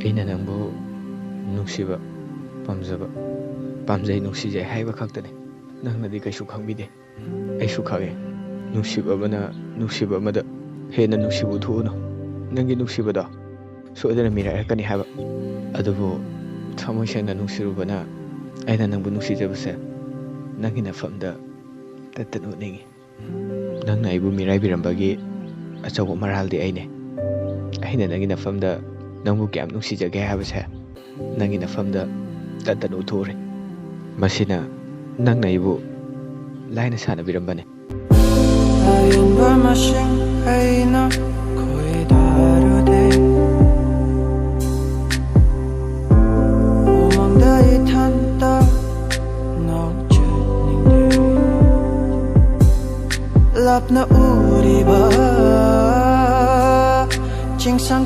ꯑꯩꯅ ꯅꯪꯕꯨ ꯅꯨꯡꯁꯤꯕ ꯄꯥꯝꯖꯕ ꯄꯥꯝꯖꯩ ꯅꯨꯡꯁꯤꯖꯩ ꯍꯥꯏꯕ ꯈꯛꯇꯅꯤ ꯅꯪꯅꯗꯤ ꯀꯩꯁꯨ ꯈꯪꯕꯤꯗꯦ ꯑꯩꯁꯨ ꯈꯪꯉꯦ ꯅꯨꯡꯁꯤꯕ ꯑꯃꯅ ꯅꯨꯡꯁꯤꯕ ꯑꯃꯗ ꯍꯦꯟꯅ ꯅꯨꯡꯁꯤꯕ ꯎꯊꯣꯛꯎꯅꯨ ꯅꯪꯒꯤ ꯅꯨꯡꯁꯤꯕꯗꯣ ꯁꯣꯏꯗꯅ ꯃꯤꯔꯥꯏꯔꯛꯀꯅꯤ ꯍꯥꯏꯕ ꯑꯗꯨꯕꯨ ꯊꯃꯣꯏ ꯁꯦꯡꯅ ꯅꯨꯡꯁꯤꯔꯨꯕꯅ ꯑꯩꯅ ꯅꯪꯕꯨ ꯅꯨꯡꯁꯤꯖꯕꯁꯦ ꯅꯪꯒꯤ ꯅꯐꯝꯗ ꯇꯠꯇꯅ ꯎꯠꯅꯤꯡꯉꯤ ꯅꯪꯅ ꯑꯩꯕꯨ ꯃꯤꯔꯥꯏꯕꯤꯔꯝꯕꯒꯤ ꯑꯆꯧꯕ ꯃꯔꯥꯜꯗꯤ ꯑꯩꯅꯦ ꯑꯩꯅ ꯅꯪꯒꯤ ꯅꯐꯝꯗ ꯅꯪꯕꯨ ꯀꯌꯥꯝ ꯅꯨꯡꯁꯤꯖꯒꯦ ꯍꯥꯏꯕꯁꯦ ꯅꯪꯒꯤ ꯅꯐꯝꯗ ꯇꯠꯇꯅ ꯎꯠꯊꯣꯛꯎꯔꯦ ꯃꯁꯤꯅ ꯅꯪꯅ ꯑꯩꯕꯨ ꯂꯥꯏꯅ ꯁꯥꯟꯅꯕꯤꯔꯝꯕꯅꯤ ꯑꯌꯦꯟꯕ ꯃꯁꯤꯡ ꯑꯩꯅ ꯈꯣꯏꯗꯥꯔꯨꯗꯦ ꯎꯃꯪꯗ ꯏꯊꯟꯇ ꯉꯥꯎꯆꯠꯅꯤꯡꯗꯦ ꯂꯥꯞꯅ ꯎꯔꯤꯕ ꯆꯤꯡꯁꯥꯡ